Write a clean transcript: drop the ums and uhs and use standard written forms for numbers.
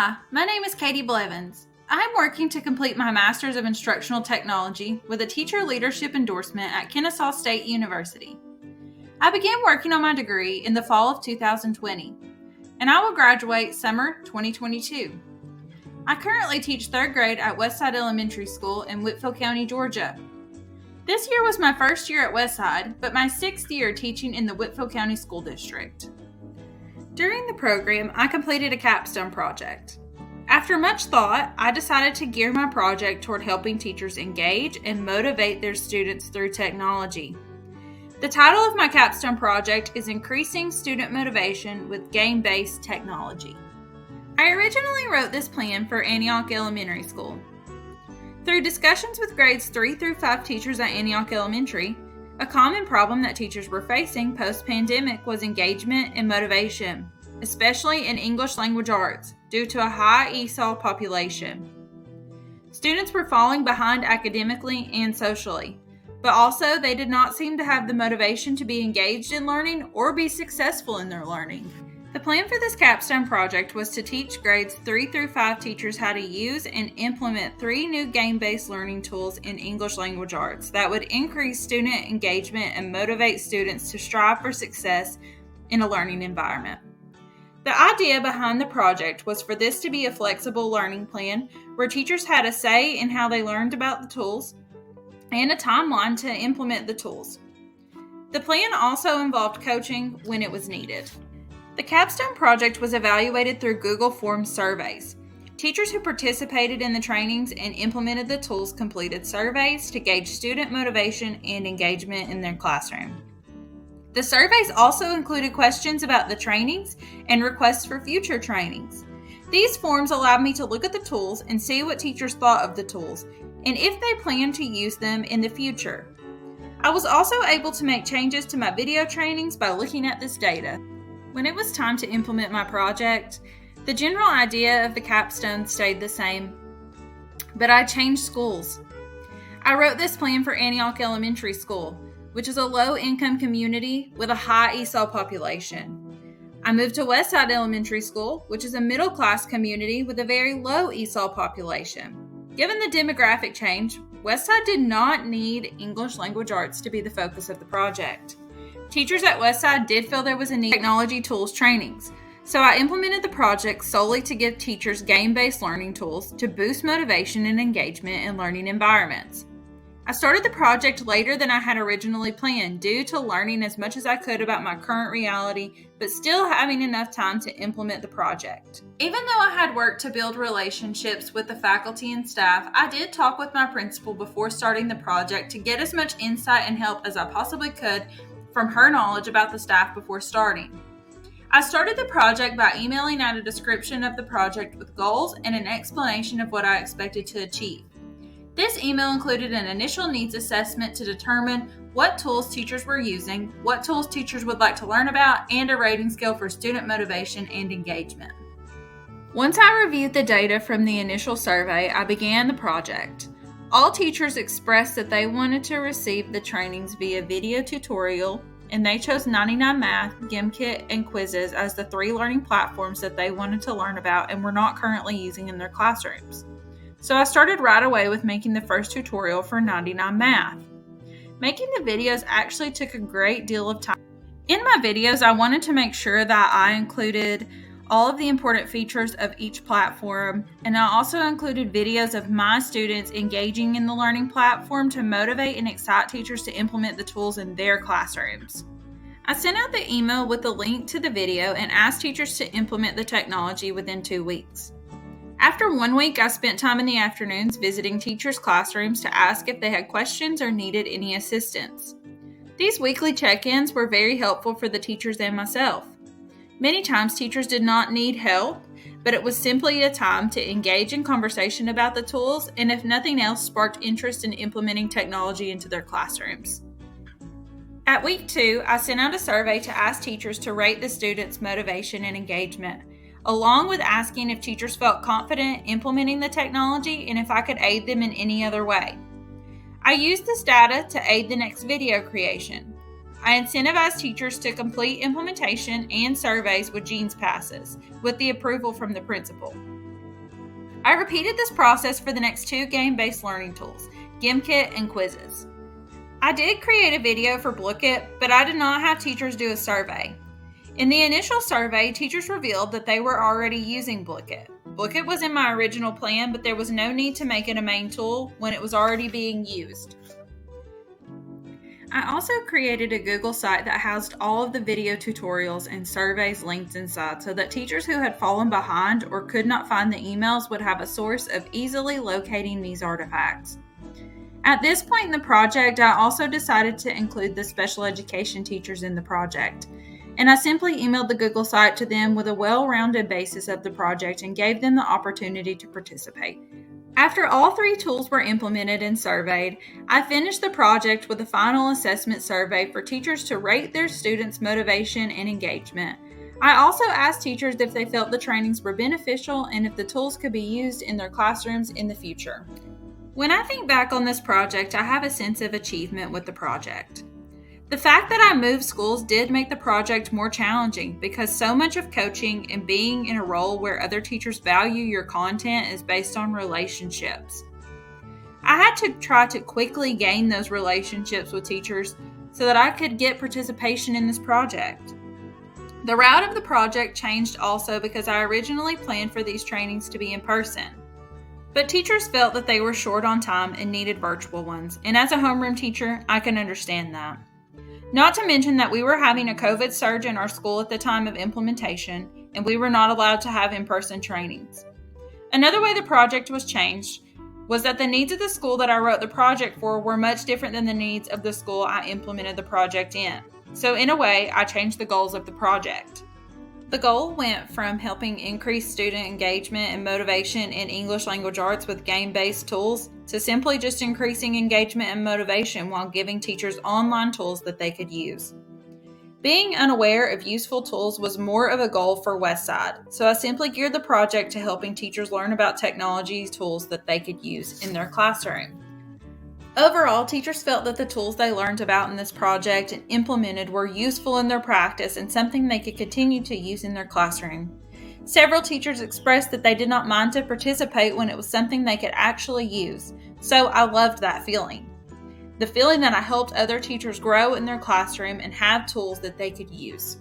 Hi, my name is Katy Blevins. I am working to complete my Master's of Instructional Technology with a teacher leadership endorsement at Kennesaw State University. I began working on my degree in the fall of 2020, and I will graduate summer 2022. I currently teach third grade at Westside Elementary School in Whitfield County, Georgia. This year was my first year at Westside, but my sixth year teaching in the Whitfield County School District. During the program, I completed a capstone project. After much thought, I decided to gear my project toward helping teachers engage and motivate their students through technology. The title of my capstone project is Increasing Student Motivation with Game-Based Technology. I originally wrote this plan for Antioch Elementary School. Through discussions with grades 3 through 5 teachers at Antioch Elementary, a common problem that teachers were facing post-pandemic was engagement and motivation, especially in English language arts, due to a high ESOL population. Students were falling behind academically and socially, but also they did not seem to have the motivation to be engaged in learning or be successful in their learning. The plan for this capstone project was to teach grades 3 through 5 teachers how to use and implement 3 new game-based learning tools in English language arts that would increase student engagement and motivate students to strive for success in a learning environment. The idea behind the project was for this to be a flexible learning plan where teachers had a say in how they learned about the tools and a timeline to implement the tools. The plan also involved coaching when it was needed. The capstone project was evaluated through Google Forms surveys. Teachers who participated in the trainings and implemented the tools completed surveys to gauge student motivation and engagement in their classroom. The surveys also included questions about the trainings and requests for future trainings. These forms allowed me to look at the tools and see what teachers thought of the tools and if they plan to use them in the future. I was also able to make changes to my video trainings by looking at this data. When it was time to implement my project, the general idea of the capstone stayed the same, but I changed schools. I wrote this plan for Antioch Elementary School, which is a low-income community with a high ESOL population. I moved to Westside Elementary School, which is a middle-class community with a very low ESOL population. Given the demographic change, Westside did not need English language arts to be the focus of the project. Teachers at Westside did feel there was a need for technology tools trainings, so I implemented the project solely to give teachers game-based learning tools to boost motivation and engagement in learning environments. I started the project later than I had originally planned due to learning as much as I could about my current reality, but still having enough time to implement the project. Even though I had worked to build relationships with the faculty and staff, I did talk with my principal before starting the project to get as much insight and help as I possibly could from her knowledge about the staff before starting. I started the project by emailing out a description of the project with goals and an explanation of what I expected to achieve. This email included an initial needs assessment to determine what tools teachers were using, what tools teachers would like to learn about, and a rating scale for student motivation and engagement. Once I reviewed the data from the initial survey, I began the project. All teachers expressed that they wanted to receive the trainings via video tutorial, and they chose 99 Math, GimKit, and Quizzes as the 3 learning platforms that they wanted to learn about and were not currently using in their classrooms. So I started right away with making the first tutorial for 99 Math. Making the videos actually took a great deal of time. In my videos, I wanted to make sure that I included all of the important features of each platform, and I also included videos of my students engaging in the learning platform to motivate and excite teachers to implement the tools in their classrooms. I sent out the email with the link to the video and asked teachers to implement the technology within 2 weeks. After 1 week, I spent time in the afternoons visiting teachers' classrooms to ask if they had questions or needed any assistance. These weekly check-ins were very helpful for the teachers and myself. Many times teachers did not need help, but it was simply a time to engage in conversation about the tools and, if nothing else, sparked interest in implementing technology into their classrooms. At week 2, I sent out a survey to ask teachers to rate the students' motivation and engagement, along with asking if teachers felt confident implementing the technology and if I could aid them in any other way. I used this data to aid the next video creation. I incentivize teachers to complete implementation and surveys with Jeans passes, with the approval from the principal. I repeated this process for the next 2 game-based learning tools, GimKit and quizzes. I did create a video for Blooket, but I did not have teachers do a survey. In the initial survey, teachers revealed that they were already using Blooket. Blooket was in my original plan, but there was no need to make it a main tool when it was already being used. I also created a Google site that housed all of the video tutorials and surveys linked inside so that teachers who had fallen behind or could not find the emails would have a source of easily locating these artifacts. At this point in the project, I also decided to include the special education teachers in the project, and I simply emailed the Google site to them with a well-rounded basis of the project and gave them the opportunity to participate. After all 3 tools were implemented and surveyed, I finished the project with a final assessment survey for teachers to rate their students' motivation and engagement. I also asked teachers if they felt the trainings were beneficial and if the tools could be used in their classrooms in the future. When I think back on this project, I have a sense of achievement with the project. The fact that I moved schools did make the project more challenging because so much of coaching and being in a role where other teachers value your content is based on relationships. I had to try to quickly gain those relationships with teachers so that I could get participation in this project. The route of the project changed also because I originally planned for these trainings to be in person. But teachers felt that they were short on time and needed virtual ones, and as a homeroom teacher, I can understand that. Not to mention that we were having a COVID surge in our school at the time of implementation, and we were not allowed to have in-person trainings. Another way the project was changed was that the needs of the school that I wrote the project for were much different than the needs of the school I implemented the project in. So in a way, I changed the goals of the project. The goal went from helping increase student engagement and motivation in English language arts with game-based tools to simply just increasing engagement and motivation while giving teachers online tools that they could use. Being unaware of useful tools was more of a goal for Westside, so I simply geared the project to helping teachers learn about technology tools that they could use in their classroom. Overall, teachers felt that the tools they learned about in this project and implemented were useful in their practice and something they could continue to use in their classroom. Several teachers expressed that they did not mind to participate when it was something they could actually use, so I loved that feeling. The feeling that I helped other teachers grow in their classroom and have tools that they could use.